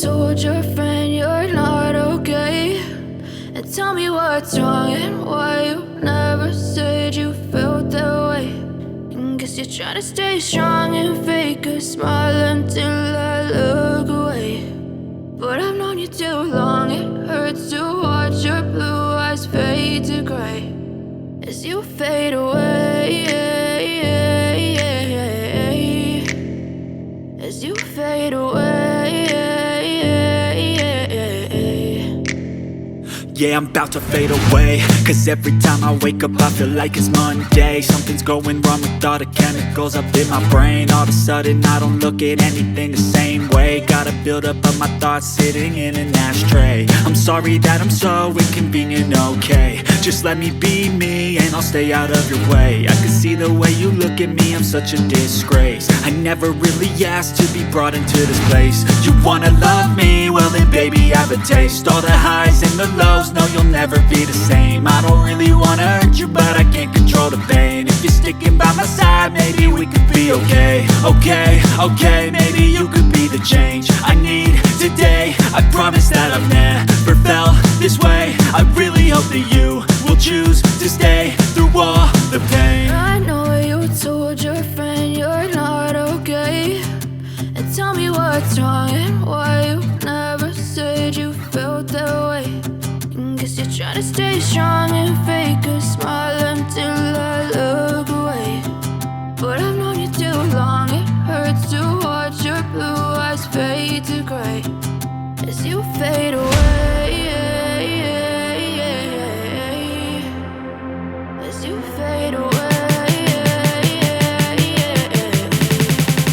told your friend you're not okay, and tell me what's wrong and why you never said you felt that way. And guess you're trying to stay strong and fake a smile until I look away. But I've known you too long, it hurts to watch your blue eyes fade to gray as you fade away, as you fade away. Yeah, I'm about to fade away, cause every time I wake up I feel like it's Monday. Something's going wrong with all the chemicals up in my brain. All of a sudden I don't look at anything the same way. Gotta build up of my thoughts sitting in an ashtray. I'm sorry that I'm so inconvenient, okay. Just let me be me and I'll stay out of your way. I can see the way you look at me, I'm such a disgrace. I never really asked to be brought into this place. You wanna love me? Well then baby I have a taste. All the highs and the lows, no you'll never be the same. I don't really wanna hurt you but I can't control the pain. If you're sticking by my side maybe we could be okay. Okay, maybe you could be the change I need today. I promise that I've never felt this way. I really hope that you will choose to stay through all the pain. I know you told your friend you're not okay, and tell me what's wrong and why you never said you felt that way. And guess you're trying to stay strong and fake a smile until I look away. But I've known you too long, it hurts to watch your blue eyes fade to gray as you fade away, as you fade away, as you fade away.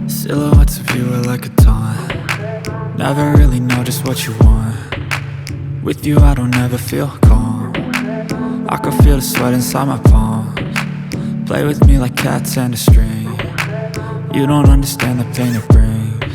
Silhouettes of you are like a taunt. Never really know just what you want. With you I don't ever feel calm. I can feel the sweat inside my palms. Play with me like cats and a string. You don't understand the pain it brings.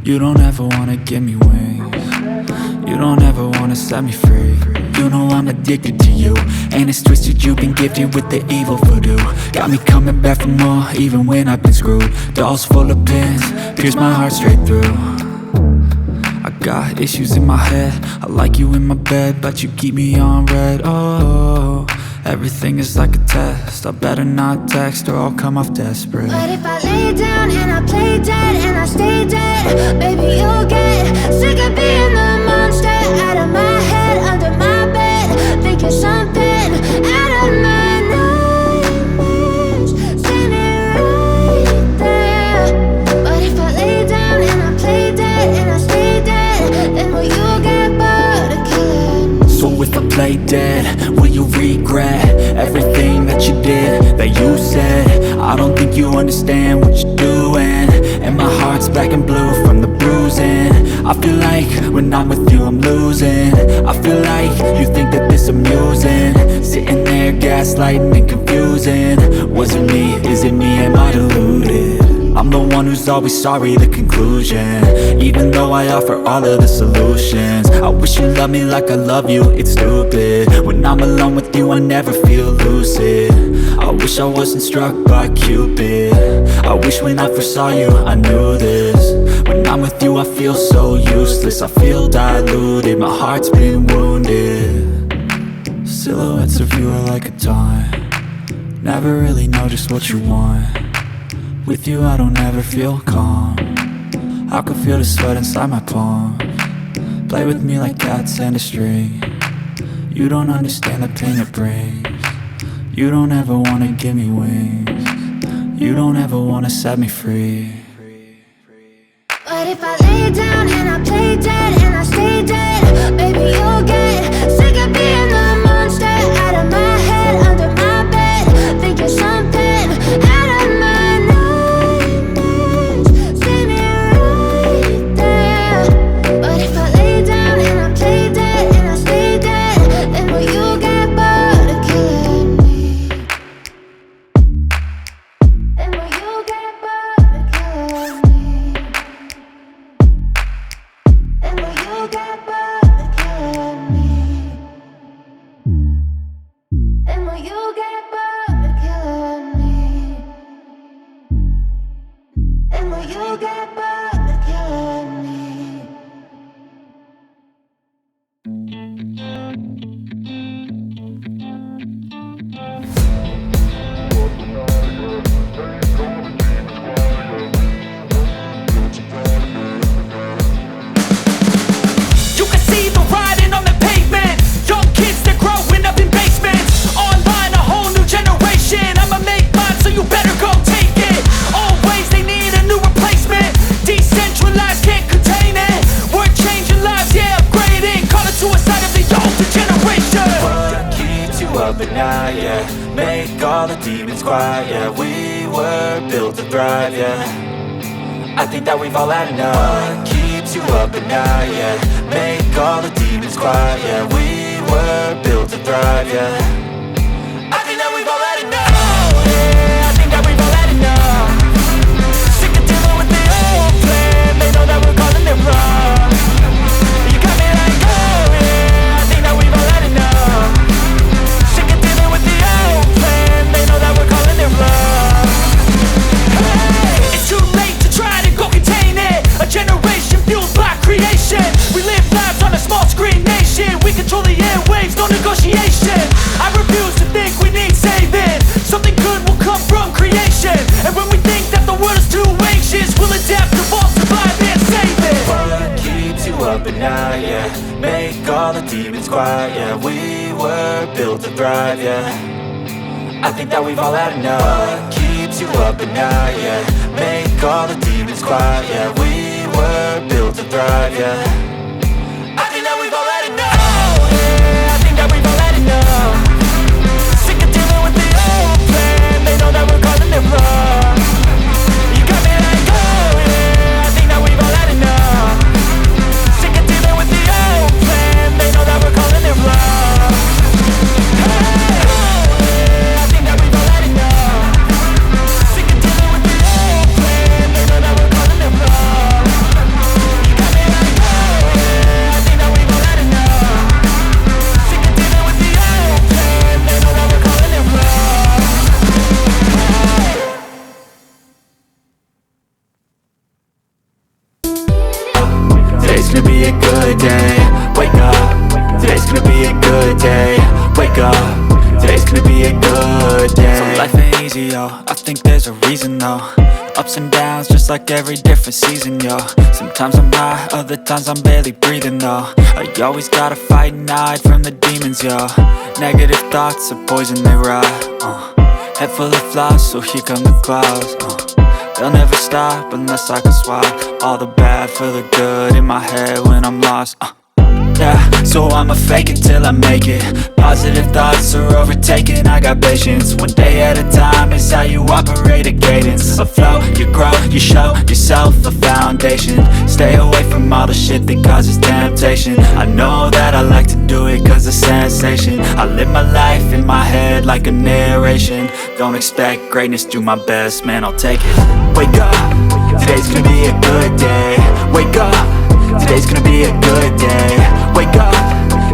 You don't ever wanna give me wings. You don't ever wanna set me free. You know I'm addicted to you, and it's twisted, you've been gifted with the evil voodoo. Got me coming back for more, even when I've been screwed. Dolls full of pins, pierce my heart straight through. I got issues in my head, I like you in my bed, but you keep me on red. Oh, everything is like a test, I better not text or I'll come off desperate. But if I lay down and I play dead and I stay dead, baby you'll get sick of being the monster out of my head, under my bed, thinking something out of my nightmares, standing right there. But if I lay down and I play dead and I stay dead, then will you get bored of killing me? So if I play dead, will you regret everything that you did, that you said? I don't think you understand what you're doing, and my heart's black and blue from the bruising. I feel like when I'm with you I'm losing. I feel like you think that this amusing, sitting there gaslighting and confusing. Was it me? Is it me? Am I deluded? I'm the one who's always sorry, the conclusion, even though I offer all of the solutions. I wish you loved me like I love you, it's stupid. When I'm alone with you I never feel lucid. I wish I wasn't struck by Cupid. I wish when I first saw you I knew this. When I'm with you I feel so useless, I feel diluted, my heart's been wounded. Silhouettes of you are like a taunt, never really know just what you want. With you I don't ever feel calm, I can feel the sweat inside my palms. Play with me like cats and a string, you don't understand the pain it brings. You don't ever wanna give me wings, you don't ever wanna set me free. But if I lay down and I play dead and I stay dead, baby you'll get sick of being the monster out of my head, under my bed, thinking something out of my nightmares, standing right there. But if I lay down and I play dead and I stay dead, then will you get bored of killing me? Then will you get bored of killing me? And will you get bored of killing me? And will you get bored of killing me? And will you get bored of killing me? You can see the writing on the pavement, young kids that growing up in basements. Online a whole new generation, I'ma make mine so you better go take it. Always they need a new replacement, decentralized can't contain it. We're changing lives, yeah upgrading, call it suicide of the older generation. What keeps you up at night, yeah, make all the demons quiet, yeah. We were built to thrive, yeah, I think that we've all had enough. What keeps you up at night, yeah, make all the demons quiet, yeah. We were built to thrive, yeah, I think that we've all had enough. Yeah, I think that we've all had enough. Sick of dealing with the old plan, they know that we're calling it wrong. You got me like, oh yeah, I think that we've all had enough. Sick of dealing with the old plan, they know that we're calling it wrong. Hey, it's too late to try to go contain it. A generation fueled by creation. We live lives on a small screen nation. We control the airwaves, no negotiation. I refuse to think we need saving. Something good will come from creation. And when we think that the world is too anxious, we'll adapt, evolve, survive and save it. What keeps you up at night, yeah, make all the demons quiet, yeah. We were built to thrive, yeah, I think that we've all had enough. What keeps you up at night, yeah, make all the demons quiet, yeah. We were built to thrive, yeah, I think that we've all had enough. Yeah, I think that we've all had enough. Sick of dealing with the old plan, they know that we're calling it wrong. You got me like, oh yeah, I think that we've all had enough. Sick of dealing with the old plan, they know that we're calling it wrong. Hey, oh yeah, I think that we've all had enough. Sick of dealing with the old plan, they know that we're calling it wrong. You got me like, oh gonna be a good day. Wake up, today's gonna be a good day. Wake up, today's gonna be a good day. So life ain't easy, yo, I think there's a reason though. Ups and downs, just like every different season, yo. Sometimes I'm high, other times I'm barely breathing, though. I always gotta fight and hide from the demons, yo. Negative thoughts are poison, they rot. Head full of flies, so here come the clouds. They'll never stop unless I can swap all the bad for the good in my head when I'm lost. Yeah, so I'ma fake it till I make it. Positive thoughts are overtaken, I got patience. One day at a time is how you operate a cadence. A flow, you grow, you show yourself a foundation. Stay away from all the shit that causes temptation. I know that I like to do it cause it's sensation. I live my life in my head like a narration. Don't expect greatness, do my best, man, I'll take it. Wake up, today's gonna be a good day. Wake up, today's gonna be a good day. Wake up,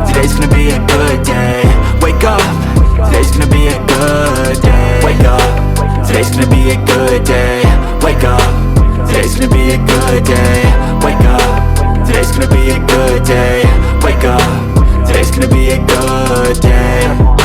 today's gonna be a good day. Wake up, today's gonna be a good day. Wake up, today's gonna be a good day. Wake up, today's gonna be a good day. Wake up, today's gonna be a good day. Wake up, today's gonna be a good day.